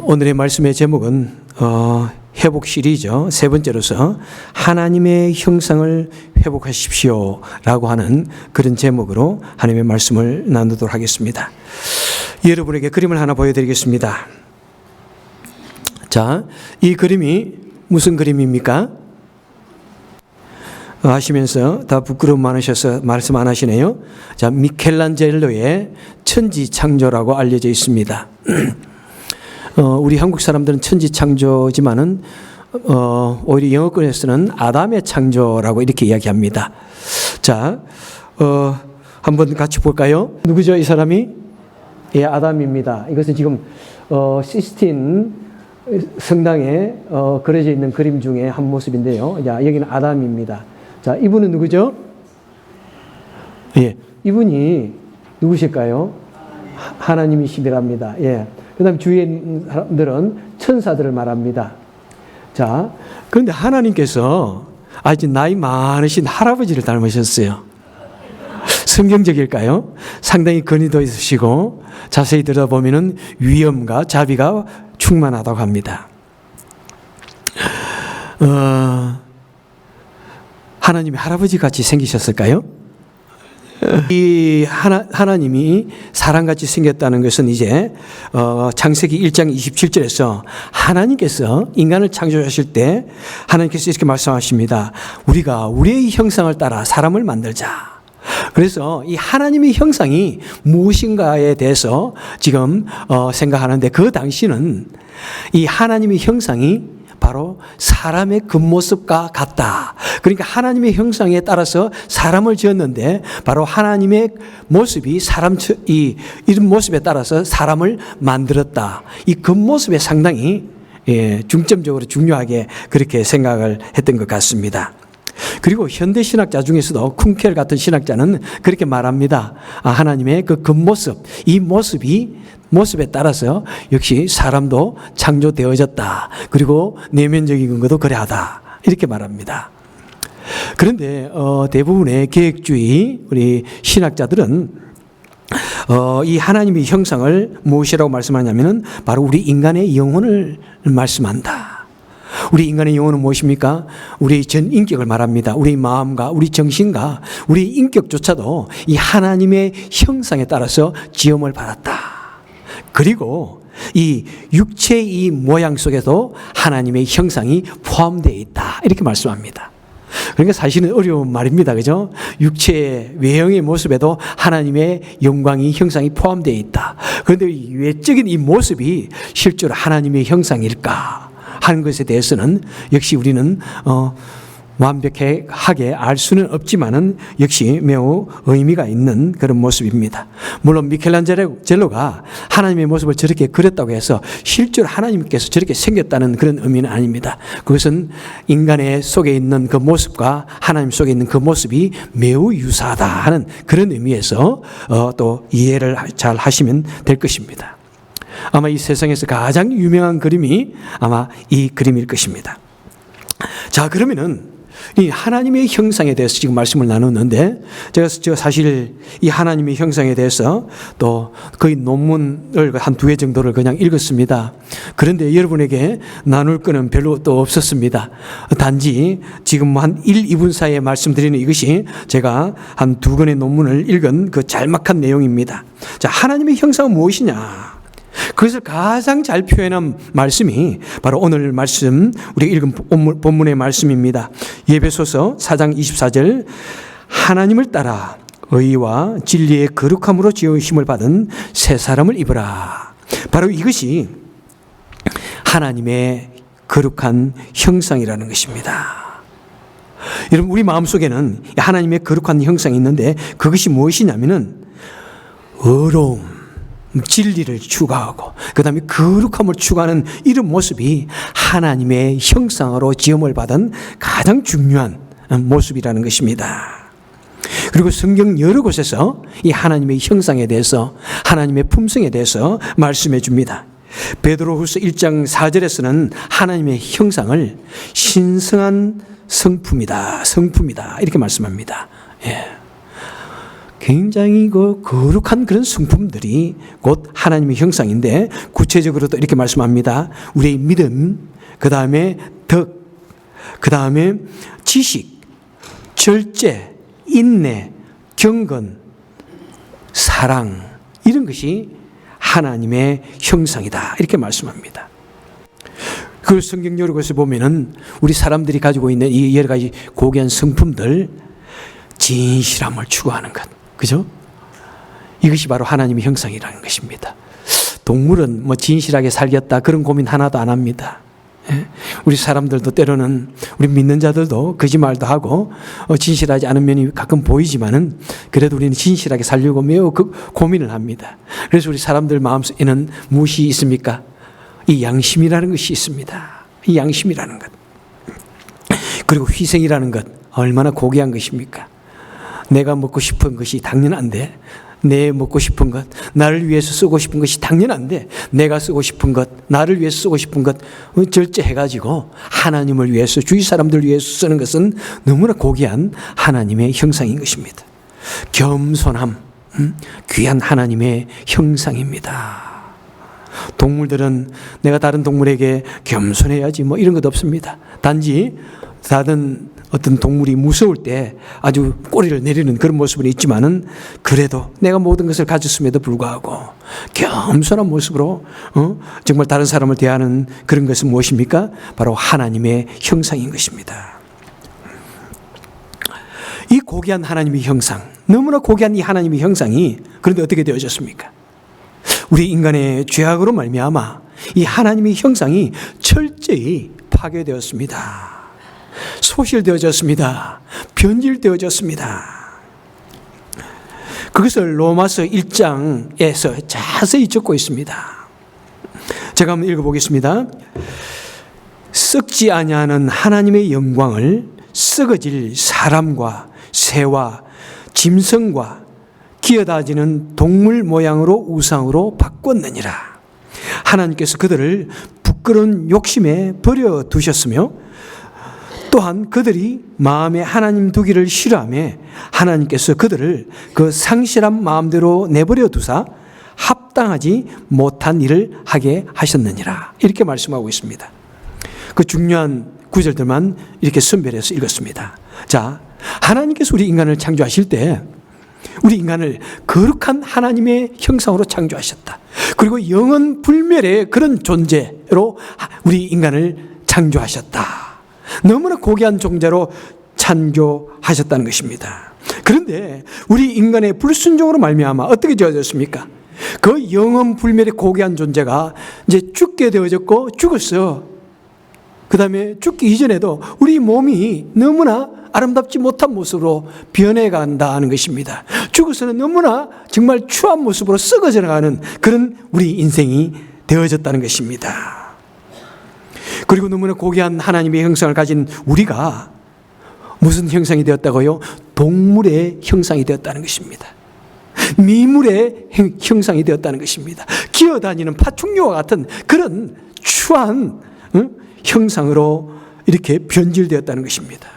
오늘의 말씀의 제목은 회복 시리즈 세 번째로서 하나님의 형상을 회복하십시오 라고 하는 그런 제목으로 하나님의 말씀을 나누도록 하겠습니다. 여러분에게 그림을 하나 보여드리겠습니다. 자, 이 그림이 무슨 그림입니까? 하시면서 다 부끄러움 많으셔서 말씀 안 하시네요. 자, 미켈란젤로의 천지창조라고 알려져 있습니다. 우리 한국 사람들은 천지창조지만은 오히려 영어권에서는 아담의 창조라고 이렇게 이야기합니다. 자, 한번 같이 볼까요? 누구죠, 이 사람이? 예, 아담입니다. 이것은 지금 시스틴 성당에 그려져 있는 그림 중에 한 모습인데요. 자, 여기는 아담입니다. 자, 이분은 누구죠? 예, 이분이 누구실까요? 하나님이시랍니다. 예. 그 다음에 주위에 있는 사람들은 천사들을 말합니다. 자, 그런데 하나님께서 아주 나이 많으신 할아버지를 닮으셨어요. 성경적일까요? 상당히 근위도 있으시고 자세히 들여다보면 위엄과 자비가 충만하다고 합니다. 하나님이 할아버지 같이 생기셨을까요? 이 하나님이 사람같이 생겼다는 것은 이제 창세기 1장 27절에서 하나님께서 인간을 창조하실 때 하나님께서 이렇게 말씀하십니다. 우리가 우리의 형상을 따라 사람을 만들자. 그래서 이 하나님의 형상이 무엇인가에 대해서 지금 생각하는데 그 당시는 이 하나님의 형상이 바로 사람의 겉모습과 같다. 그러니까 하나님의 형상에 따라서 사람을 지었는데 바로 하나님의 모습이 이런 모습에 따라서 사람을 만들었다. 이 겉모습에 상당히 중점적으로 중요하게 그렇게 생각을 했던 것 같습니다. 그리고 현대 신학자 중에서도 쿵켈 같은 신학자는 그렇게 말합니다. 하나님의 그 겉모습, 이 모습에 따라서 역시 사람도 창조되어졌다. 그리고 내면적인 것도 그래하다. 이렇게 말합니다. 그런데 대부분의 계획주의 우리 신학자들은 이 하나님의 형상을 무엇이라고 말씀하냐면은 바로 우리 인간의 영혼을 말씀한다. 우리 인간의 영혼은 무엇입니까? 우리 전 인격을 말합니다. 우리 마음과 우리 정신과 우리 인격조차도 이 하나님의 형상에 따라서 지음을 받았다. 그리고 이 육체의 이 모양 속에도 하나님의 형상이 포함되어 있다. 이렇게 말씀합니다. 그러니까 사실은 어려운 말입니다. 그죠? 육체의 외형의 모습에도 하나님의 영광이 형상이 포함되어 있다. 그런데 외적인 이 모습이 실제로 하나님의 형상일까 하는 것에 대해서는 역시 우리는 완벽하게 알 수는 없지만은 역시 매우 의미가 있는 그런 모습입니다. 물론 미켈란젤로가 하나님의 모습을 저렇게 그렸다고 해서 실제로 하나님께서 저렇게 생겼다는 그런 의미는 아닙니다. 그것은 인간의 속에 있는 그 모습과 하나님 속에 있는 그 모습이 매우 유사하다 하는 그런 의미에서 또 이해를 잘 하시면 될 것입니다. 아마 이 세상에서 가장 유명한 그림이 아마 이 그림일 것입니다. 자, 그러면은 이 하나님의 형상에 대해서 지금 말씀을 나눴는데 제가 사실 이 하나님의 형상에 대해서 또 거의 논문을 한 2개 정도를 그냥 읽었습니다. 그런데 여러분에게 나눌 거는 별로 또 없었습니다. 단지 지금 한 1, 2분 사이에 말씀드리는 이것이 제가 한 2권의 논문을 읽은 그 짤막한 내용입니다. 자, 하나님의 형상은 무엇이냐? 그것을 가장 잘 표현한 말씀이 바로 오늘 말씀, 우리가 읽은 본문의 말씀입니다. 에베소서 4장 24절, 하나님을 따라 의와 진리의 거룩함으로 지으심을 받은 새 사람을 입으라. 바로 이것이 하나님의 거룩한 형상이라는 것입니다. 여러분, 우리 마음속에는 하나님의 거룩한 형상이 있는데 그것이 무엇이냐면은 의로움, 진리를 추구하고 그 다음에 거룩함을 추구하는 이런 모습이 하나님의 형상으로 지음을 받은 가장 중요한 모습이라는 것입니다. 그리고 성경 여러 곳에서 이 하나님의 형상에 대해서 하나님의 품성에 대해서 말씀해 줍니다. 베드로후서 1장 4절에서는 하나님의 형상을 신성한 성품이다 이렇게 말씀합니다. 예. 굉장히 거룩한 그런 성품들이 곧 하나님의 형상인데, 구체적으로도 이렇게 말씀합니다. 우리의 믿음, 그 다음에 덕, 그 다음에 지식, 절제, 인내, 경건, 사랑, 이런 것이 하나님의 형상이다, 이렇게 말씀합니다. 그 성경 여러 곳에 보면은 우리 사람들이 가지고 있는 이 여러 가지 고귀한 성품들, 진실함을 추구하는 것, 그죠? 이것이 바로 하나님의 형상이라는 것입니다. 동물은 뭐 진실하게 살겠다 그런 고민 하나도 안 합니다. 우리 사람들도 때로는, 우리 믿는 자들도 거짓말도 하고 진실하지 않은 면이 가끔 보이지만은 그래도 우리는 진실하게 살려고 매우 고민을 합니다. 그래서 우리 사람들 마음에는 무엇이 있습니까? 이 양심이라는 것이 있습니다. 이 양심이라는 것. 그리고 희생이라는 것, 얼마나 고귀한 것입니까? 내가 먹고 싶은 것이 당연한데, 내 먹고 싶은 것, 나를 위해서 쓰고 싶은 것이 당연한데, 내가 쓰고 싶은 것, 나를 위해서 쓰고 싶은 것 절제해가지고 하나님을 위해서, 주위 사람들 위해서 쓰는 것은 너무나 고귀한 하나님의 형상인 것입니다. 겸손함, 귀한 하나님의 형상입니다. 동물들은 내가 다른 동물에게 겸손해야지 뭐 이런 것 없습니다. 단지 다른 어떤 동물이 무서울 때 아주 꼬리를 내리는 그런 모습은 있지만은, 그래도 내가 모든 것을 가졌음에도 불구하고 겸손한 모습으로 정말 다른 사람을 대하는 그런 것은 무엇입니까? 바로 하나님의 형상인 것입니다. 이 고귀한 하나님의 형상, 너무나 고귀한 이 하나님의 형상이 그런데 어떻게 되어졌습니까? 우리 인간의 죄악으로 말미암아 이 하나님의 형상이 철저히 파괴되었습니다. 소실되어졌습니다. 변질되어졌습니다. 그것을 로마서 1장에서 자세히 적고 있습니다. 제가 한번 읽어보겠습니다. 썩지 아니하는 하나님의 영광을 썩어질 사람과 새와 짐승과 기어다니는 동물 모양으로 우상으로 바꿨느니라. 하나님께서 그들을 부끄러운 욕심에 버려두셨으며, 또한 그들이 마음에 하나님 두기를 싫어하며 하나님께서 그들을 그 상실한 마음대로 내버려 두사 합당하지 못한 일을 하게 하셨느니라. 이렇게 말씀하고 있습니다. 그 중요한 구절들만 이렇게 선별해서 읽었습니다. 자, 하나님께서 우리 인간을 창조하실 때 우리 인간을 거룩한 하나님의 형상으로 창조하셨다. 그리고 영원 불멸의 그런 존재로 우리 인간을 창조하셨다. 너무나 고귀한 존재로 창조하셨다는 것입니다. 그런데 우리 인간의 불순종으로 말미암아 어떻게 되어졌습니까? 그 영원 불멸의 고귀한 존재가 이제 죽게 되어졌고, 죽었어. 그 다음에 죽기 이전에도 우리 몸이 너무나 아름답지 못한 모습으로 변해간다는 것입니다. 죽어서는 너무나 정말 추한 모습으로 썩어져 나가는 그런 우리 인생이 되어졌다는 것입니다. 그리고 너무나 고귀한 하나님의 형상을 가진 우리가 무슨 형상이 되었다고요? 동물의 형상이 되었다는 것입니다. 미물의 형상이 되었다는 것입니다. 기어다니는 파충류와 같은 그런 추한 형상으로 이렇게 변질되었다는 것입니다.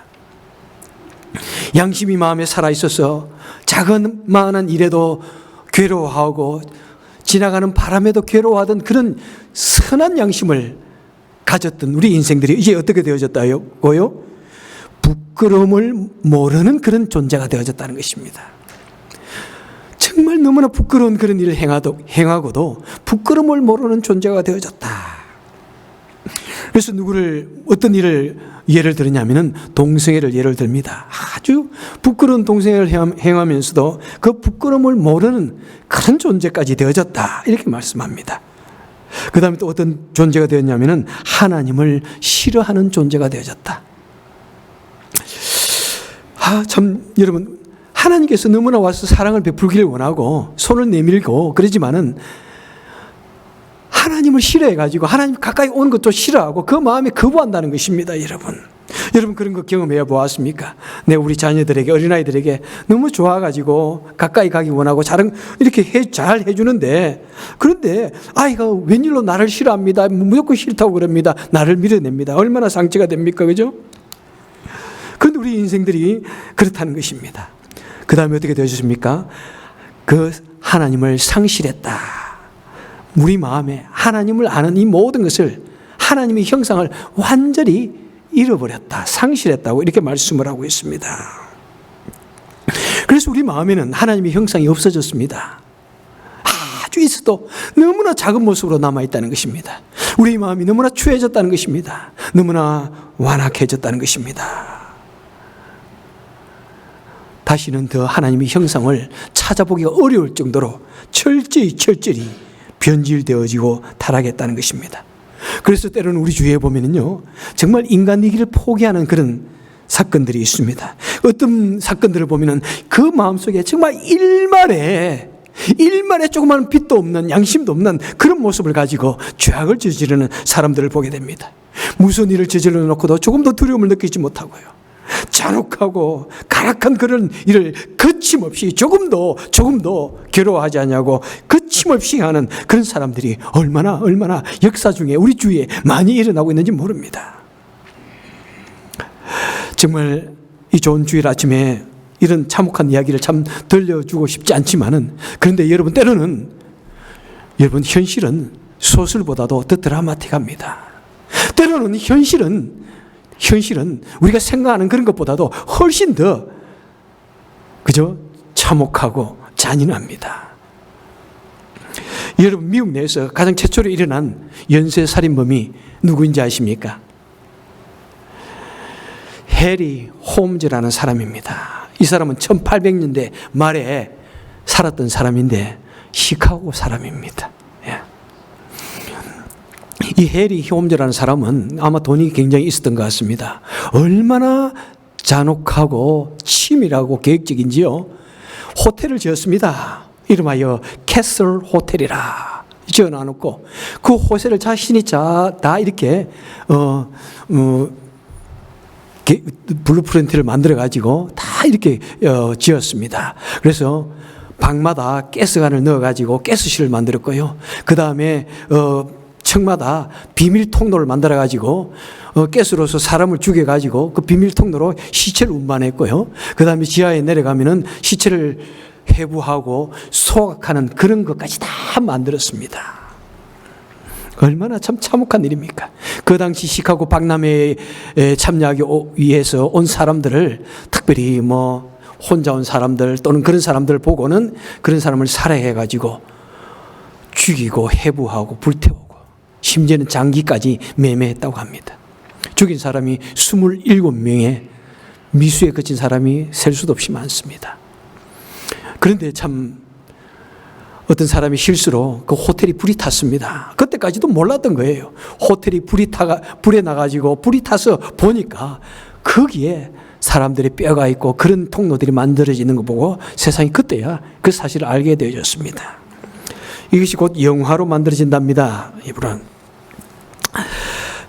양심이 마음에 살아있어서 작은 만한 일에도 괴로워하고 지나가는 바람에도 괴로워하던 그런 선한 양심을 가졌던 우리 인생들이 이제 어떻게 되어졌다고요? 부끄러움을 모르는 그런 존재가 되어졌다는 것입니다. 정말 너무나 부끄러운 그런 일을 행하고도 부끄러움을 모르는 존재가 되어졌다. 그래서 어떤 일을 예를 들었냐면은 동성애를 예를 듭니다. 아주 부끄러운 동성애를 행하면서도 그 부끄러움을 모르는 그런 존재까지 되어졌다. 이렇게 말씀합니다. 그 다음에 또 어떤 존재가 되었냐면은 하나님을 싫어하는 존재가 되어졌다. 참, 여러분, 하나님께서 너무나 와서 사랑을 베풀기를 원하고 손을 내밀고 그러지만은 하나님을 싫어해가지고 하나님 가까이 온 것도 싫어하고 그 마음에 거부한다는 것입니다, 여러분. 여러분 그런 거 경험해 보았습니까? 우리 자녀들에게, 어린아이들에게 너무 좋아가지고 가까이 가기 원하고 이렇게 잘 해주는데, 그런데 아이가 웬일로 나를 싫어합니다. 무조건 싫다고 그럽니다. 나를 밀어냅니다. 얼마나 상처가 됩니까? 그죠? 그런데 우리 인생들이 그렇다는 것입니다. 그 다음에 어떻게 되어졌습니까? 그 하나님을 상실했다. 우리 마음에 하나님을 아는 이 모든 것을, 하나님의 형상을 완전히 잃어버렸다, 상실했다고 이렇게 말씀을 하고 있습니다. 그래서 우리 마음에는 하나님의 형상이 없어졌습니다. 아주 있어도 너무나 작은 모습으로 남아있다는 것입니다. 우리 마음이 너무나 추해졌다는 것입니다. 너무나 완악해졌다는 것입니다. 다시는 더 하나님의 형상을 찾아보기가 어려울 정도로 철저히 변질되어지고 타락했다는 것입니다. 그래서 때로는 우리 주위에 보면은요, 정말 인간이기를 포기하는 그런 사건들이 있습니다. 어떤 사건들을 보면은 그 마음속에 정말 일말에 조그마한 빛도 없는, 양심도 없는 그런 모습을 가지고 죄악을 저지르는 사람들을 보게 됩니다. 무슨 일을 저질러 놓고도 조금도 두려움을 느끼지 못하고요, 잔혹하고 가락한 그런 일을 거침없이 조금도 괴로워하지 않냐고 거침없이 하는 그런 사람들이 얼마나 역사 중에 우리 주위에 많이 일어나고 있는지 모릅니다. 정말 이 좋은 주일 아침에 이런 참혹한 이야기를 참 들려주고 싶지 않지만은, 그런데 여러분, 때로는 현실은 소설보다도 더 드라마틱합니다. 때로는 현실은 우리가 생각하는 그런 것보다도 훨씬 더 그저 참혹하고 잔인합니다. 여러분, 미국 내에서 가장 최초로 일어난 연쇄살인범이 누구인지 아십니까? 해리 홈즈라는 사람입니다. 이 사람은 1800년대 말에 살았던 사람인데 시카고 사람입니다. 이 해리 홈즈라는 사람은 아마 돈이 굉장히 있었던 것 같습니다. 얼마나 잔혹하고 치밀하고 계획적인지요. 호텔을 지었습니다. 이름하여 캐슬 호텔이라 지어놔놓고 그 호텔을 자신이 다 이렇게 블루프린트를 만들어가지고 다 이렇게 지었습니다. 그래서 방마다 가스관을 넣어가지고 가스실을 만들었고요. 그 다음에 층마다 비밀 통로를 만들어가지고 가스로서 사람을 죽여가지고 그 비밀 통로로 시체를 운반했고요. 그 다음에 지하에 내려가면은 시체를 회부하고 소각하는 그런 것까지 다 만들었습니다. 얼마나 참 참혹한 일입니까? 그 당시 시카고 박람회에 참여하기 위해서 온 사람들을, 특별히 혼자 온 사람들 또는 그런 사람들을 보고는 그런 사람을 살해해가지고 죽이고 해부하고 불태우고 심지어는 장기까지 매매했다고 합니다. 죽인 사람이 27명에 미수에 그친 사람이 셀 수도 없이 많습니다. 그런데 참 어떤 사람이 실수로 그 호텔이 불이 탔습니다. 그때까지도 몰랐던 거예요. 호텔이 불에 나가지고 불이 타서 보니까 거기에 사람들의 뼈가 있고 그런 통로들이 만들어지는 거 보고 세상이 그때야 그 사실을 알게 되어졌습니다. 이것이 곧 영화로 만들어진답니다. 이분은.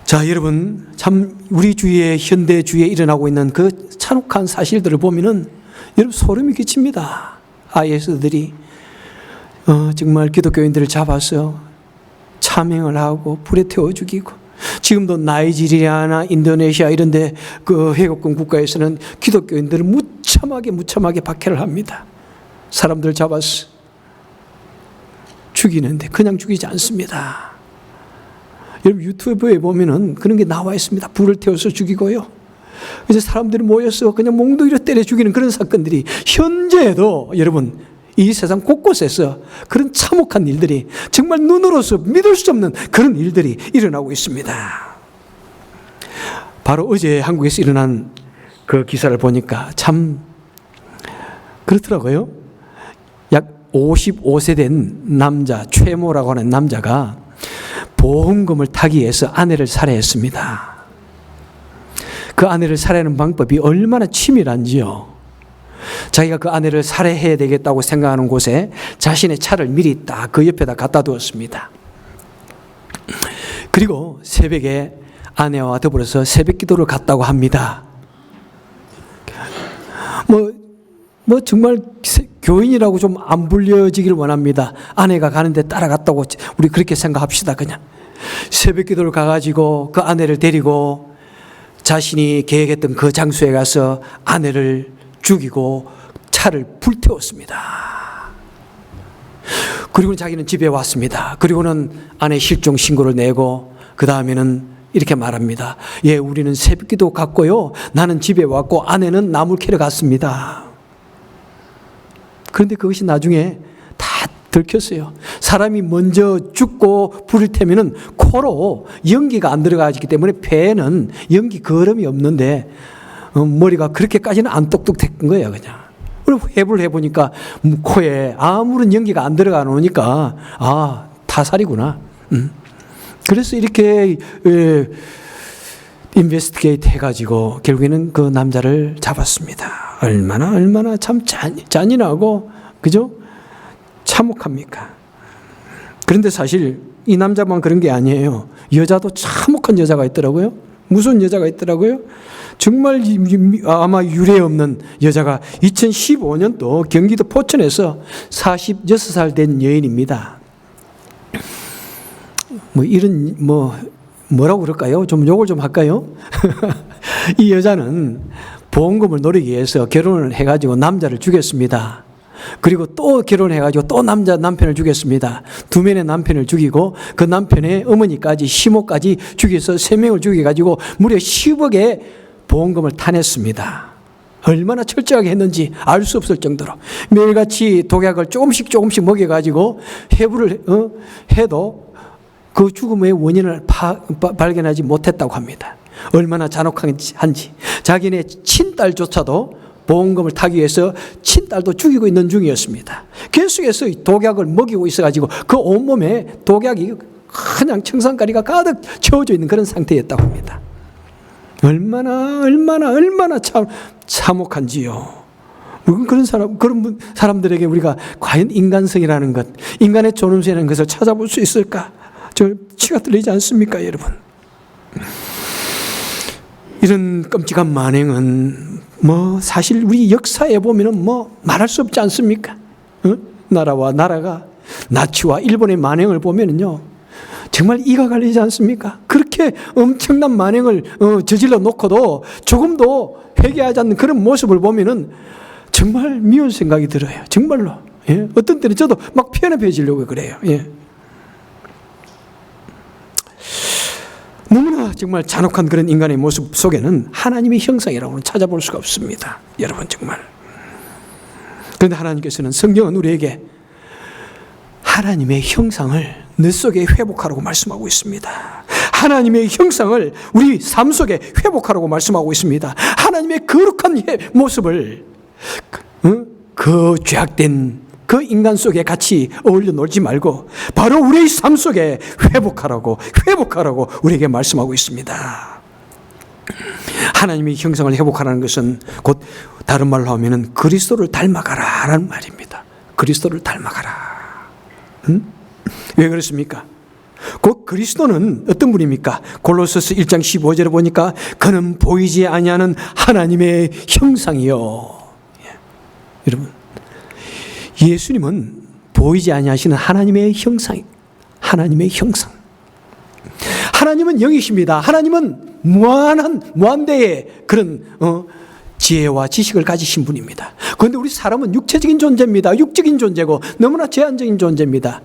자, 여러분, 참 우리 주위에, 현대 주위에 일어나고 있는 그 잔혹한 사실들을 보면은 여러분 소름이 끼칩니다. IS들이 정말 기독교인들을 잡아서 참행을 하고 불에 태워 죽이고, 지금도 나이지리아나 인도네시아 이런 데 그 해국권 국가에서는 기독교인들을 무참하게 박해를 합니다. 사람들 잡아서 죽이는데 그냥 죽이지 않습니다. 여러분, 유튜브에 보면은 그런 게 나와 있습니다. 불을 태워서 죽이고요. 이제 사람들이 모여서 그냥 몽둥이로 때려 죽이는 그런 사건들이 현재에도 여러분 이 세상 곳곳에서 그런 참혹한 일들이, 정말 눈으로서 믿을 수 없는 그런 일들이 일어나고 있습니다. 바로 어제 한국에서 일어난 그 기사를 보니까 참 그렇더라고요. 약 55세 된 남자, 최모라고 하는 남자가 보험금을 타기 위해서 아내를 살해했습니다. 그 아내를 살해하는 방법이 얼마나 치밀한지요. 자기가 그 아내를 살해해야 되겠다고 생각하는 곳에 자신의 차를 미리 딱 그 옆에다 갖다 두었습니다. 그리고 새벽에 아내와 더불어서 새벽 기도를 갔다고 합니다. 정말 교인이라고 좀 안 불려지기를 원합니다. 아내가 가는데 따라갔다고 우리 그렇게 생각합시다. 그냥 새벽 기도를 가가지고 그 아내를 데리고 자신이 계획했던 그 장소에 가서 아내를 죽이고 차를 불태웠습니다. 그리고 자기는 집에 왔습니다. 그리고는 아내 실종 신고를 내고 그 다음에는 이렇게 말합니다. 예, 우리는 새벽기도 갔고요. 나는 집에 왔고 아내는 나물 캐러 갔습니다. 그런데 그것이 나중에 다 들켰어요. 사람이 먼저 죽고 불을 태면은 코로 연기가 안 들어가기 때문에 배에는 연기 거름이 없는데 머리가 그렇게까지는 안 똑똑했던 거예요, 그냥. 그리고 해부를 해보니까 코에 아무런 연기가 안 들어가 놓으니까 타살이구나. 그래서 이렇게 인베스티게이트 해가지고 결국에는 그 남자를 잡았습니다. 얼마나 참 잔인하고 그죠? 참혹합니까? 그런데 사실 이 남자만 그런 게 아니에요. 여자도 참혹한 여자가 있더라고요. 무서운 여자가 있더라고요. 정말 아마 유례 없는 여자가 2015년도 경기도 포천에서 46살 된 여인입니다. 뭐라고 그럴까요? 좀 욕을 좀 할까요? 이 여자는 보험금을 노리기 위해서 결혼을 해가지고 남자를 죽였습니다. 그리고 또 결혼해가지고 또 남편을 죽였습니다. 두 명의 남편을 죽이고 그 남편의 어머니까지 시모까지 죽여서 3명을 죽여가지고 무려 10억의 보험금을 타냈습니다. 얼마나 철저하게 했는지 알 수 없을 정도로 매일같이 독약을 조금씩 먹여가지고 해부를 해도 그 죽음의 원인을 발견하지 못했다고 합니다. 얼마나 잔혹한지. 자기네 친딸조차도 보험금을 타기 위해서 친딸도 죽이고 있는 중이었습니다. 계속해서 독약을 먹이고 있어가지고 그 온몸에 독약이 그냥 청산가리가 가득 채워져 있는 그런 상태였다고 합니다. 얼마나 참혹한지요. 그런 사람들에게 우리가 과연 인간성이라는 것, 인간의 존엄성이라는 것을 찾아볼 수 있을까? 저 치가 떨리지 않습니까, 여러분? 이런 끔찍한 만행은 사실 우리 역사에 보면은 말할 수 없지 않습니까? 나라와 나라가 나치와 일본의 만행을 보면은요, 정말 이가 갈리지 않습니까? 그렇게 엄청난 만행을 저질러 놓고도 조금도 회개하지 않는 그런 모습을 보면은 정말 미운 생각이 들어요. 정말로. 예? 어떤 때는 저도 막 편협해지려고 그래요. 예. 너무나 정말 잔혹한 그런 인간의 모습 속에는 하나님의 형상이라고는 찾아볼 수가 없습니다. 여러분 정말. 그런데 하나님께서는 성경은 우리에게 하나님의 형상을 내 속에 회복하라고 말씀하고 있습니다. 하나님의 형상을 우리 삶 속에 회복하라고 말씀하고 있습니다. 하나님의 거룩한 모습을 그 죄악된 그 인간 속에 같이 어울려 놀지 말고 바로 우리의 삶 속에 회복하라고 우리에게 말씀하고 있습니다. 하나님의 형상을 회복하라는 것은 곧 다른 말로 하면은 그리스도를 닮아가라라는 말입니다. 그리스도를 닮아가라. 왜 그렇습니까? 곧 그리스도는 어떤 분입니까? 골로새서 1장 15절에 보니까 그는 보이지 아니하는 하나님의 형상이요. 여러분, 예수님은 보이지 아니하시는 하나님의 형상. 하나님은 영이십니다. 하나님은 무한대의 그런 지혜와 지식을 가지신 분입니다. 그런데 우리 사람은 육체적인 존재입니다. 육적인 존재고 너무나 제한적인 존재입니다.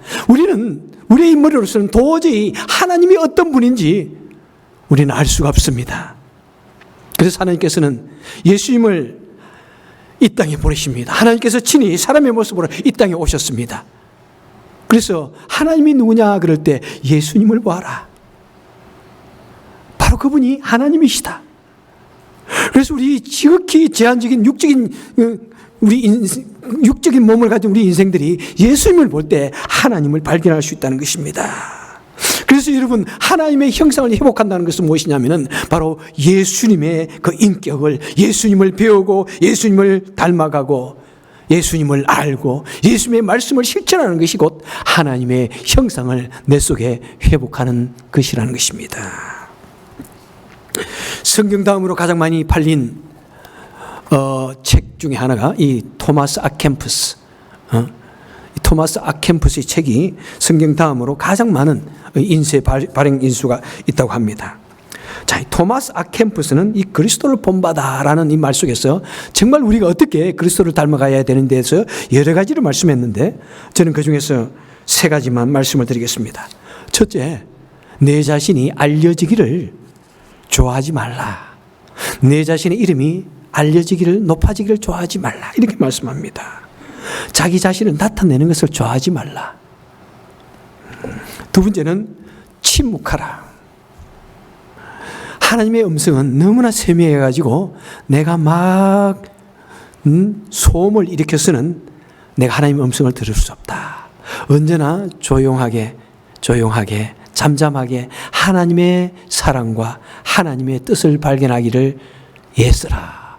우리의 머리로서는 도저히 하나님이 어떤 분인지 우리는 알 수가 없습니다. 그래서 하나님께서는 예수님을 이 땅에 보내십니다. 하나님께서 친히 사람의 모습으로 이 땅에 오셨습니다. 그래서 하나님이 누구냐 그럴 때 예수님을 보아라. 바로 그분이 하나님이시다. 그래서 우리 지극히 제한적인 육적인 몸을 가진 우리 인생들이 예수님을 볼 때 하나님을 발견할 수 있다는 것입니다. 그래서 여러분, 하나님의 형상을 회복한다는 것은 무엇이냐면은 바로 예수님의 그 인격을, 예수님을 배우고 예수님을 닮아가고 예수님을 알고 예수님의 말씀을 실천하는 것이 곧 하나님의 형상을 내 속에 회복하는 것이라는 것입니다. 성경 다음으로 가장 많이 팔린 책 중에 하나가 이 토마스 아켐푸스의 책이 성경 다음으로 가장 많은 인쇄 발행 인수가 있다고 합니다. 자, 토마스 아켐푸스는 이 그리스도를 본받아라는 이 말 속에서 정말 우리가 어떻게 그리스도를 닮아가야 되는 데서 여러 가지를 말씀했는데 저는 그 중에서 세 가지만 말씀을 드리겠습니다. 첫째, 내 자신이 알려지기를 좋아하지 말라. 내 자신의 이름이 알려지기를, 높아지기를 좋아하지 말라. 이렇게 말씀합니다. 자기 자신을 나타내는 것을 좋아하지 말라. 두 번째는 침묵하라. 하나님의 음성은 너무나 세미해가지고 내가 막 소음을 일으켜서는 내가 하나님의 음성을 들을 수 없다. 언제나 조용하게 잠잠하게 하나님의 사랑과 하나님의 뜻을 발견하기를 애쓰라.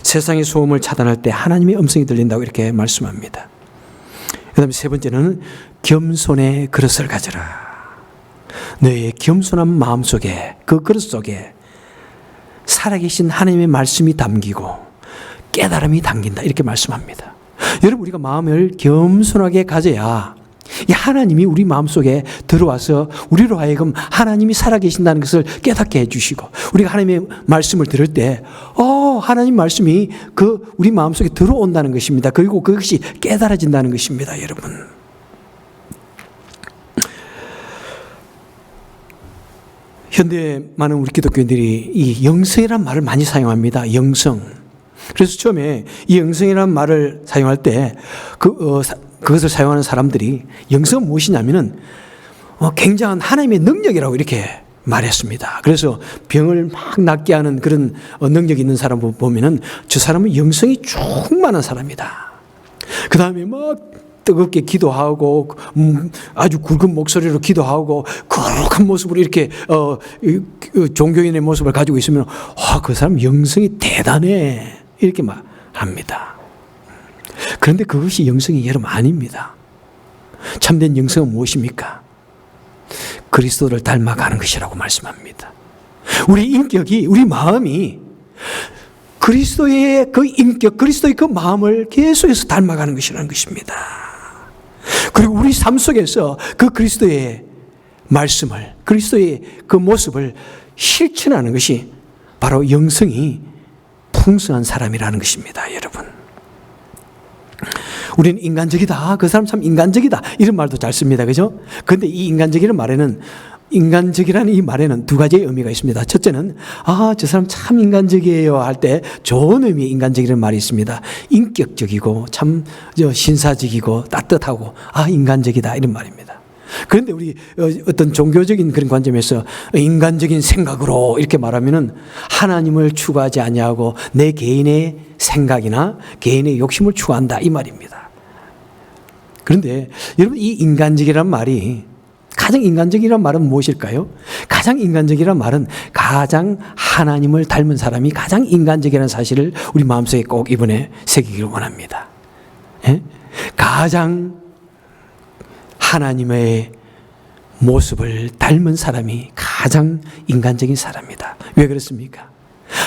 세상의 소음을 차단할 때 하나님의 음성이 들린다고 이렇게 말씀합니다. 그 다음에 세 번째는 겸손의 그릇을 가져라. 너의 겸손한 마음 속에, 그 그릇 속에 살아계신 하나님의 말씀이 담기고 깨달음이 담긴다. 이렇게 말씀합니다. 여러분, 우리가 마음을 겸손하게 가져야 이 하나님이 우리 마음속에 들어와서 우리로 하여금 하나님이 살아계신다는 것을 깨닫게 해주시고, 우리가 하나님의 말씀을 들을 때 하나님 말씀이 그 우리 마음속에 들어온다는 것입니다. 그리고 그것이 깨달아진다는 것입니다. 여러분, 현대 많은 우리 기독교인들이 이 영성이라는 말을 많이 사용합니다. 영성. 그래서 처음에 이 영성이라는 말을 사용할 때 그것을 사용하는 사람들이 영성은 무엇이냐면은 굉장한 하나님의 능력이라고 이렇게 말했습니다. 그래서 병을 막 낫게 하는 그런 능력이 있는 사람 보면은 저 사람은 영성이 충만한 사람이다. 그 다음에 막 뜨겁게 기도하고 아주 굵은 목소리로 기도하고 거룩한 모습으로 이렇게 종교인의 모습을 가지고 있으면 그 사람 영성이 대단해 이렇게 말합니다. 그런데 그것이 영성이 여러분 아닙니다. 참된 영성은 무엇입니까? 그리스도를 닮아가는 것이라고 말씀합니다. 우리 인격이, 우리 마음이 그리스도의 그 인격, 그리스도의 그 마음을 계속해서 닮아가는 것이라는 것입니다. 그리고 우리 삶 속에서 그 그리스도의 말씀을, 그리스도의 그 모습을 실천하는 것이 바로 영성이 풍성한 사람이라는 것입니다. 여러분, 우리는 인간적이다, 그 사람 참 인간적이다 이런 말도 잘 씁니다. 그죠? 그런데 이 인간적이라는 이 말에는 두 가지의 의미가 있습니다. 첫째는 저 사람 참 인간적이에요 할 때 좋은 의미의 인간적이라는 말이 있습니다. 인격적이고 참 신사적이고 따뜻하고 인간적이다 이런 말입니다. 그런데 우리 어떤 종교적인 그런 관점에서 인간적인 생각으로 이렇게 말하면은 하나님을 추구하지 아니하고 내 개인의 생각이나 개인의 욕심을 추구한다 이 말입니다. 그런데 여러분, 이 인간적이라는 말이, 가장 인간적이라는 말은 무엇일까요? 가장 인간적이라는 말은 가장 하나님을 닮은 사람이 가장 인간적이라는 사실을 우리 마음속에 꼭 이번에 새기기를 원합니다. 가장 하나님의 모습을 닮은 사람이 가장 인간적인 사람이다. 왜 그렇습니까?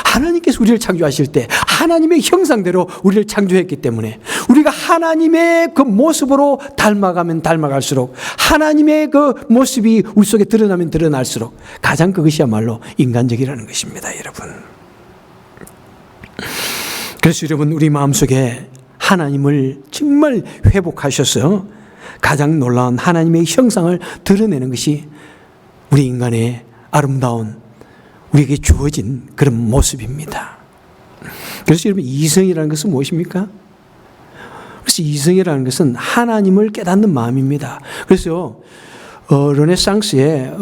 하나님께서 우리를 창조하실 때 하나님의 형상대로 우리를 창조했기 때문에 우리가 하나님의 그 모습으로 닮아가면 닮아갈수록, 하나님의 그 모습이 우리 속에 드러나면 드러날수록 가장 그것이야말로 인간적이라는 것입니다. 여러분, 그래서 여러분, 우리 마음속에 하나님을 정말 회복하셔서 가장 놀라운 하나님의 형상을 드러내는 것이 우리 인간의 아름다운, 우리에게 주어진 그런 모습입니다. 그래서 여러분, 이성이라는 것은 무엇입니까? 그래서 이성이라는 것은 하나님을 깨닫는 마음입니다. 그래서 르네상스의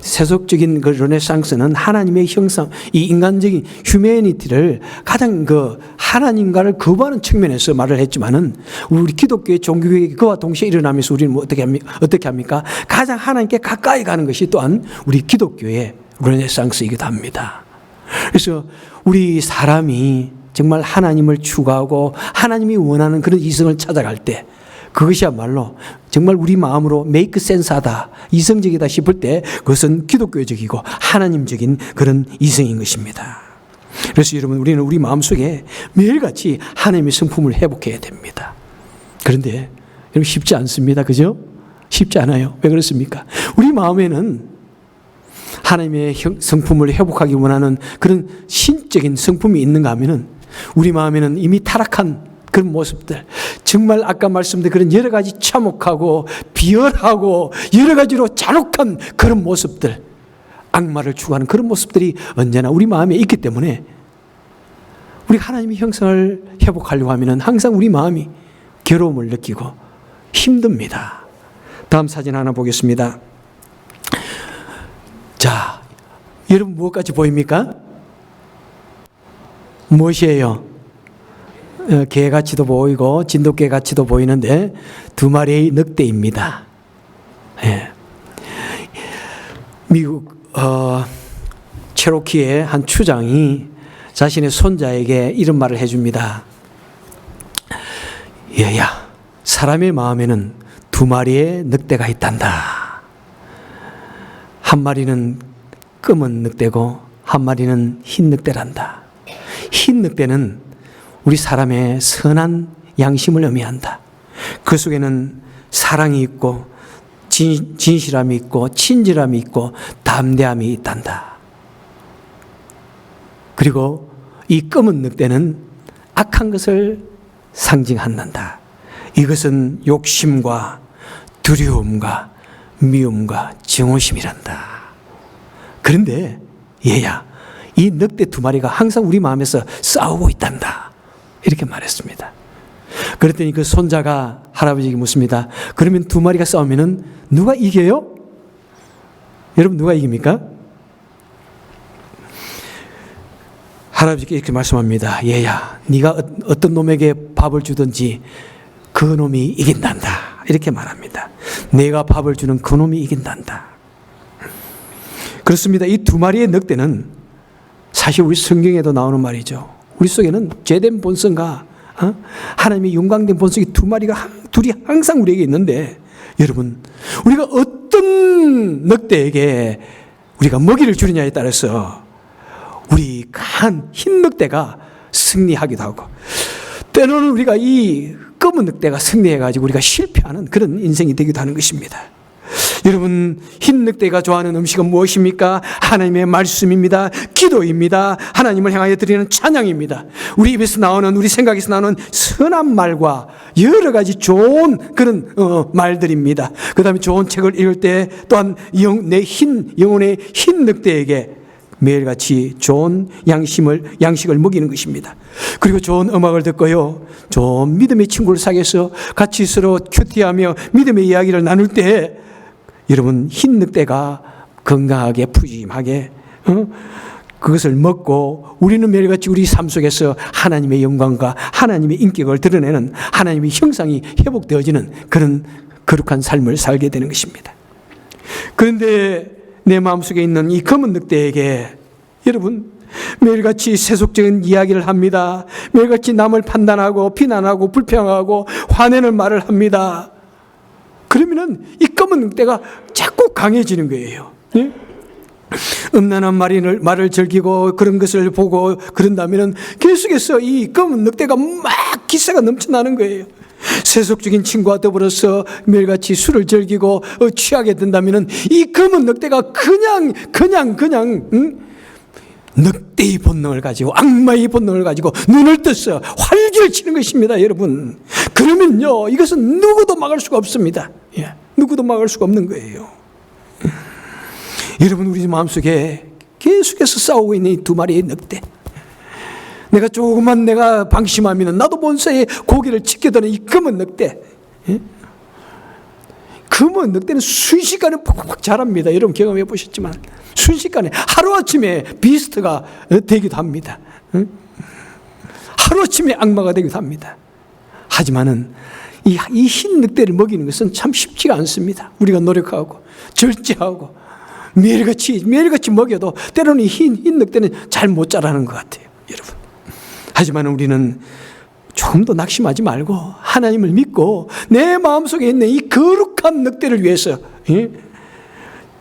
세속적인 그 르네상스는 하나님의 형상, 이 인간적인 휴메니티를 가장 그 하나님과를 거부하는 측면에서 말을 했지만은 우리 기독교의 종교개혁이 그와 동시에 일어나면서 우리는 어떻게 합니까? 가장 하나님께 가까이 가는 것이 또한 우리 기독교의 르네상스이기도 합니다. 그래서 우리 사람이 정말 하나님을 추구하고 하나님이 원하는 그런 이성을 찾아갈 때 그것이야말로 정말 우리 마음으로 메이크 센스하다, 이성적이다 싶을 때 그것은 기독교적이고 하나님적인 그런 이성인 것입니다. 그래서 여러분, 우리는 우리 마음속에 매일같이 하나님의 성품을 회복해야 됩니다. 그런데 여러분, 쉽지 않습니다. 그죠? 쉽지 않아요. 왜 그렇습니까? 우리 마음에는 하나님의 성품을 회복하기 원하는 그런 신적인 성품이 있는가 하면은 우리 마음에는 이미 타락한 그런 모습들, 정말 아까 말씀드린 그런 여러 가지 참혹하고 비열하고 여러 가지로 잔혹한 그런 모습들, 악마를 추구하는 그런 모습들이 언제나 우리 마음에 있기 때문에 우리 하나님의 형상을 회복하려고 하면 항상 우리 마음이 괴로움을 느끼고 힘듭니다. 다음 사진 하나 보겠습니다. 자, 여러분 무엇까지 보입니까? 무엇이에요? 개같이도 보이고 진돗개같이도 보이는데 두 마리의 늑대입니다. 예. 미국 체로키의 한 추장이 자신의 손자에게 이런 말을 해줍니다. 얘야, 사람의 마음에는 두 마리의 늑대가 있단다. 한 마리는 검은 늑대고 한 마리는 흰 늑대란다. 흰 늑대는 우리 사람의 선한 양심을 의미한다. 그 속에는 사랑이 있고 진실함이 있고 친절함이 있고 담대함이 있단다. 그리고 이 검은 늑대는 악한 것을 상징한다. 이것은 욕심과 두려움과 미움과 증오심이란다. 그런데 얘야, 이 늑대 두 마리가 항상 우리 마음에서 싸우고 있단다. 이렇게 말했습니다. 그랬더니 그 손자가 할아버지에게 묻습니다. 그러면 두 마리가 싸우면 누가 이겨요? 여러분 누가 이깁니까? 할아버지께 이렇게 말씀합니다. 얘야, 네가 어떤 놈에게 밥을 주든지 그 놈이 이긴단다. 이렇게 말합니다. 내가 밥을 주는 그 놈이 이긴단다. 그렇습니다. 이 두 마리의 늑대는 사실 우리 성경에도 나오는 말이죠. 우리 속에는 죄된 본성과 하나님의 영광된 본성이 둘이 항상 우리에게 있는데, 여러분, 우리가 어떤 늑대에게 우리가 먹이를 주느냐에 따라서 우리 강한 흰 늑대가 승리하기도 하고, 때로는 우리가 이 검은 늑대가 승리해가지고 우리가 실패하는 그런 인생이 되기도 하는 것입니다. 여러분, 흰 늑대가 좋아하는 음식은 무엇입니까? 하나님의 말씀입니다. 기도입니다. 하나님을 향하여 드리는 찬양입니다. 우리 입에서 나오는, 우리 생각에서 나오는 선한 말과 여러 가지 좋은 그런 말들입니다. 그 다음에 좋은 책을 읽을 때 또한 내 영혼의 흰 늑대에게 매일같이 좋은 양식을 먹이는 것입니다. 그리고 좋은 음악을 듣고요, 좋은 믿음의 친구를 사귀어서 같이 서로 큐티하며 믿음의 이야기를 나눌 때, 여러분, 흰 늑대가 건강하게 푸짐하게 그것을 먹고 우리는 매일같이 우리 삶 속에서 하나님의 영광과 하나님의 인격을 드러내는 하나님의 형상이 회복되어지는 그런 거룩한 삶을 살게 되는 것입니다. 그런데 내 마음속에 있는 이 검은 늑대에게 여러분 매일같이 세속적인 이야기를 합니다. 매일같이 남을 판단하고 비난하고 불평하고 화내는 말을 합니다. 그러면은 이 검은 늑대가 자꾸 강해지는 거예요. 예? 음란한 말을 즐기고 그런 것을 보고 그런다면은 계속해서 이 검은 늑대가 막 기세가 넘쳐나는 거예요. 세속적인 친구와 더불어서 매일같이 술을 즐기고 취하게 된다면은 이 검은 늑대가 그냥 늑대의 본능을 가지고 악마의 본능을 가지고 눈을 떠서 활기를 치는 것입니다, 여러분. 그러면요, 이것은 누구도 막을 수가 없습니다. 예, 누구도 막을 수가 없는 거예요. 여러분, 우리 마음속에 계속해서 싸우고 있는 이 두 마리의 늑대. 내가 조금만 방심하면 나도 본사에 고개를 치켜드는 이 검은 늑대. 예? 검은 늑대는 순식간에 팍팍 자랍니다. 여러분 경험해 보셨지만 순식간에 하루아침에 비스트가 되기도 합니다. 하루아침에 악마가 되기도 합니다. 하지만은 이 흰 늑대를 먹이는 것은 참 쉽지가 않습니다. 우리가 노력하고 절제하고 매일같이 먹여도 때로는 흰 늑대는 잘 못 자라는 것 같아요, 여러분. 하지만 우리는 조금 더 낙심하지 말고 하나님을 믿고 내 마음속에 있는 이 거룩한 늑대를 위해서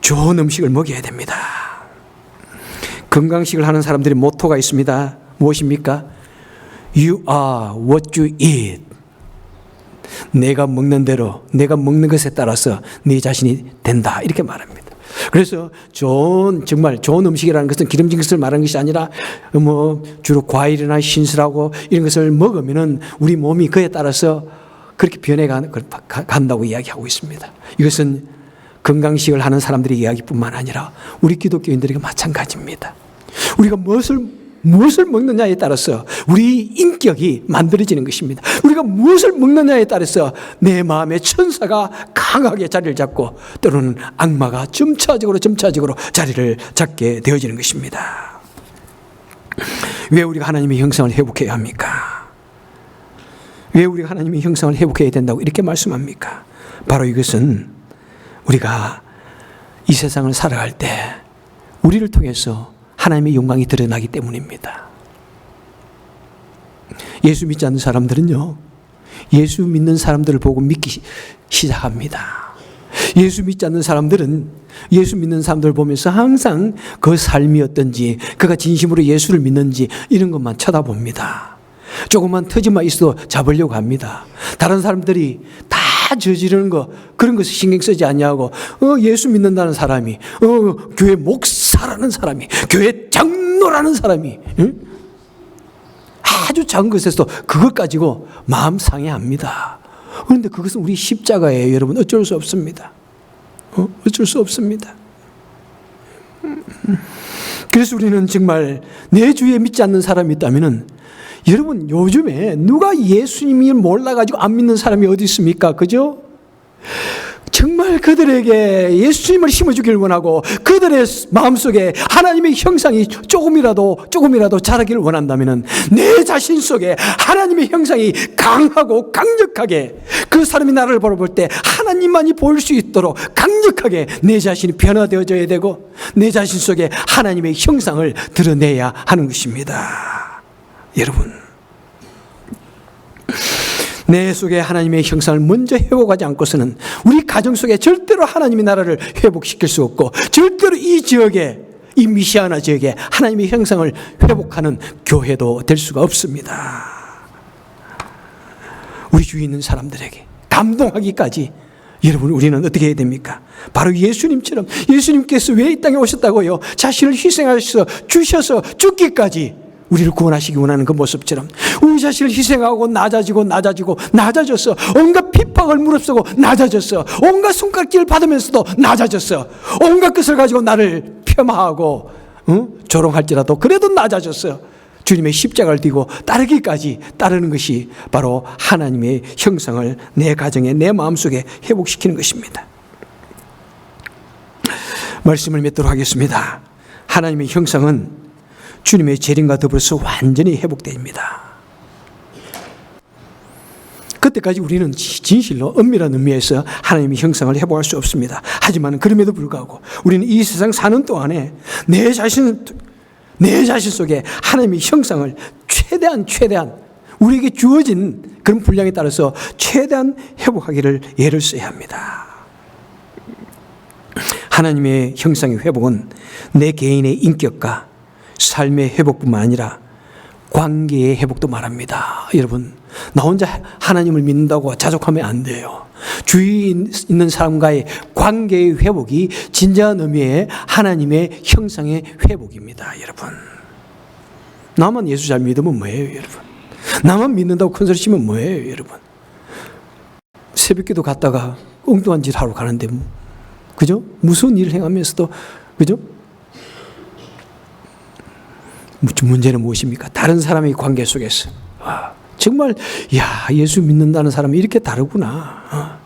좋은 음식을 먹여야 됩니다. 건강식을 하는 사람들의 모토가 있습니다. 무엇입니까? You are what you eat. 내가 먹는 대로, 내가 먹는 것에 따라서 네 자신이 된다, 이렇게 말합니다. 그래서 정말 좋은 음식이라는 것은 기름진 것을 말하는 것이 아니라 주로 과일이나 신선하고 이런 것을 먹으면은 우리 몸이 그에 따라서 그렇게 간다고 이야기하고 있습니다. 이것은 건강식을 하는 사람들의 이야기뿐만 아니라 우리 기독교인들에게 마찬가지입니다. 우리가 무엇을 먹느냐에 따라서 우리 인격이 만들어지는 것입니다. 우리가 무엇을 먹느냐에 따라서 내 마음의 천사가 강하게 자리를 잡고 때로는 악마가 점차적으로 자리를 잡게 되어지는 것입니다. 왜 우리가 하나님의 형상을 회복해야 합니까? 왜 우리가 하나님의 형상을 회복해야 된다고 이렇게 말씀합니까? 바로 이것은 우리가 이 세상을 살아갈 때 우리를 통해서 하나님의 영광이 드러나기 때문입니다. 예수 믿지 않는 사람들은요, 예수 믿는 사람들을 보고 믿기 시작합니다. 예수 믿지 않는 사람들은 예수 믿는 사람들을 보면서 항상 그 삶이 어떤지, 그가 진심으로 예수를 믿는지 이런 것만 쳐다봅니다. 조금만 터지만 있어도 잡으려고 합니다. 다른 사람들이 다 저지르는 거, 그런 것을 신경 쓰지 않냐고, 예수 믿는다는 사람이, 교회 목사라는 사람이, 교회 장로라는 사람이, 응? 아주 작은 것에서 그것 가지고 마음 상해합니다. 그런데 그것은 우리 십자가예요, 여러분. 어쩔 수 없습니다. 어쩔 수 없습니다. 그래서 우리는 정말 내 주위에 믿지 않는 사람이 있다면은, 여러분, 요즘에 누가 예수님을 몰라가지고 안 믿는 사람이 어디 있습니까? 그죠? 정말 그들에게 예수님을 심어주길 원하고 그들의 마음속에 하나님의 형상이 조금이라도 자라기를 원한다면 내 자신 속에 하나님의 형상이 강하고 강력하게, 그 사람이 나를 바라볼 때 하나님만이 보일 수 있도록 강력하게 내 자신이 변화되어져야 되고 내 자신 속에 하나님의 형상을 드러내야 하는 것입니다. 여러분, 내 속에 하나님의 형상을 먼저 회복하지 않고서는 우리 가정 속에 절대로 하나님의 나라를 회복시킬 수 없고, 절대로 이 지역에, 이 미시아나 지역에 하나님의 형상을 회복하는 교회도 될 수가 없습니다. 우리 주위에 있는 사람들에게 감동하기까지 여러분, 우리는 어떻게 해야 됩니까? 바로 예수님처럼, 예수님께서 왜 이 땅에 오셨다고요? 자신을 희생하셔서 주셔서 죽기까지 우리를 구원하시기 원하는 그 모습처럼 우리 자신을 희생하고 낮아져서 온갖 핍박을 무릅쓰고 낮아졌어. 온갖 손가락질을 받으면서도 낮아졌어. 온갖 것을 가지고 나를 폄하하고 조롱할지라도 그래도 낮아졌어. 주님의 십자가를 띠고 따르는 것이 바로 하나님의 형상을 내 가정에, 내 마음속에 회복시키는 것입니다. 말씀을 맺도록 하겠습니다. 하나님의 형상은 주님의 재림과 더불어서 완전히 회복됩니다. 그때까지 우리는 진실로 엄밀한 의미에서 하나님의 형상을 회복할 수 없습니다. 하지만 그럼에도 불구하고 우리는 이 세상 사는 동안에 내 자신 속에 하나님의 형상을 최대한 우리에게 주어진 그런 분량에 따라서 최대한 회복하기를 애를 써야 합니다. 하나님의 형상의 회복은 내 개인의 인격과 삶의 회복뿐만 아니라 관계의 회복도 말합니다. 여러분, 나 혼자 하나님을 믿는다고 자족하면 안 돼요. 주위에 있는 사람과의 관계의 회복이 진정한 의미의 하나님의 형상의 회복입니다. 여러분, 나만 예수 잘 믿으면 뭐예요, 여러분? 나만 믿는다고 큰 소리 치면 뭐예요, 여러분? 새벽기도 갔다가 엉뚱한 짓 하러 가는데 그죠? 무서운 일을 행하면서도, 그죠? 문제는 무엇입니까? 다른 사람의 관계 속에서 정말 예수 믿는다는 사람이 이렇게 다르구나,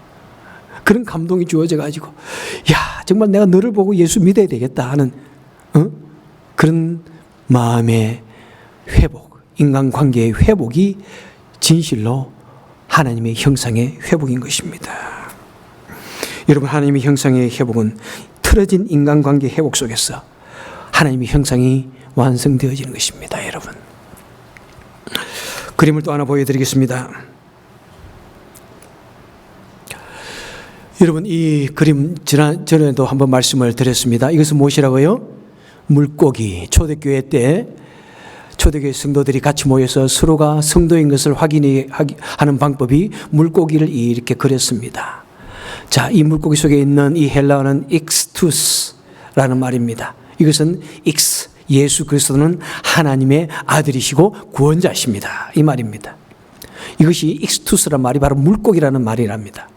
그런 감동이 주어져 가지고 정말 내가 너를 보고 예수 믿어야 되겠다 하는 그런 마음의 회복, 인간관계의 회복이 진실로 하나님의 형상의 회복인 것입니다. 여러분, 하나님의 형상의 회복은 틀어진 인간관계 회복 속에서 하나님의 형상이 완성되어지는 것입니다. 여러분, 그림을 또 하나 보여드리겠습니다. 여러분, 이 그림 전에도 한번 말씀을 드렸습니다. 이것은 무엇이라고요? 물고기. 초대교회 때 초대교회 성도들이 같이 모여서 서로가 성도인 것을 확인하는 방법이 물고기를 이렇게 그렸습니다. 자, 이 물고기 속에 있는 이 헬라어는 익스투스, 라는 말입니다. 이것은 X, 예수 그리스도는 하나님의 아들이시고 구원자십니다. 이 말입니다. 이것이 익스투스란 말이 바로 물고기라는 말이랍니다.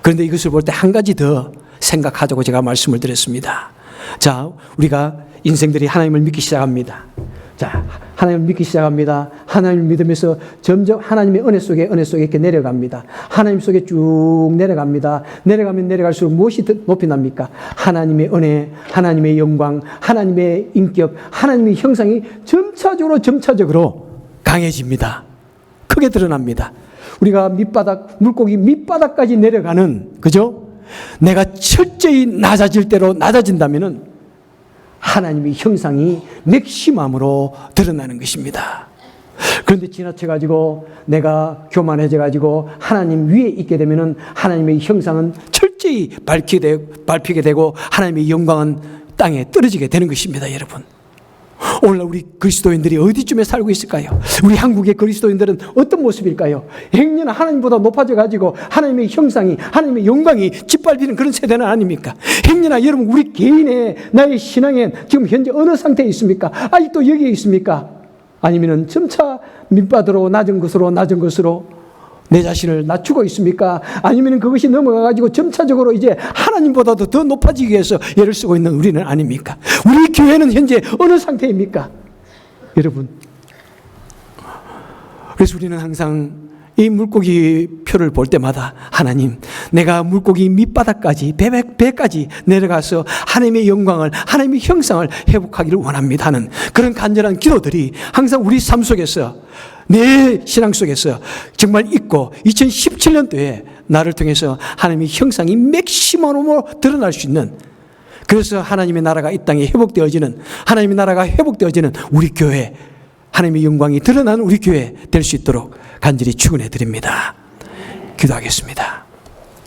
그런데 이것을 볼 때 한 가지 더 생각하자고 제가 말씀을 드렸습니다. 자, 우리가 인생들이 하나님을 믿기 시작합니다. 자, 하나님을 믿기 시작합니다. 하나님을 믿으면서 점점 하나님의 은혜 속에 이렇게 내려갑니다. 하나님 속에 쭉 내려갑니다. 내려가면 내려갈수록 무엇이 더 높이 납니까? 하나님의 은혜, 하나님의 영광, 하나님의 인격, 하나님의 형상이 점차적으로 강해집니다. 크게 드러납니다. 우리가 물고기 밑바닥까지 내려가는, 그죠? 내가 철저히 낮아질 대로 낮아진다면은 하나님의 형상이 맥시멈으로 드러나는 것입니다. 그런데 지나쳐가지고 내가 교만해져가지고 하나님 위에 있게 되면은 하나님의 형상은 철저히 밟히게 되고 하나님의 영광은 땅에 떨어지게 되는 것입니다, 여러분. 오늘날 우리 그리스도인들이 어디쯤에 살고 있을까요? 우리 한국의 그리스도인들은 어떤 모습일까요? 행여나 하나님보다 높아져가지고 하나님의 형상이, 하나님의 영광이 짓밟히는 그런 세대는 아닙니까? 행여나 여러분 우리 개인의 나의 신앙엔 지금 현재 어느 상태에 있습니까? 아직도 여기에 있습니까? 아니면 점차 밑바닥으로 낮은 것으로 내 자신을 낮추고 있습니까? 아니면 그것이 넘어가가지고 점차적으로 이제 하나님보다도 더 높아지기 위해서 예를 쓰고 있는 우리는 아닙니까? 우리 교회는 현재 어느 상태입니까? 여러분. 그래서 우리는 항상 이 물고기 표를 볼 때마다 하나님, 내가 물고기 밑바닥까지, 배까지 내려가서 하나님의 영광을, 하나님의 형상을 회복하기를 원합니다 하는 그런 간절한 기도들이 항상 우리 삶 속에서, 내 신앙 속에서 정말 있고 2017년도에 나를 통해서 하나님의 형상이 맥시멈으로 드러날 수 있는, 그래서 하나님의 나라가 이 땅에 회복되어지는, 하나님의 나라가 회복되어지는 우리 교회, 하나님의 영광이 드러나는 우리 교회 될 수 있도록 간절히 축원해 드립니다. 기도하겠습니다.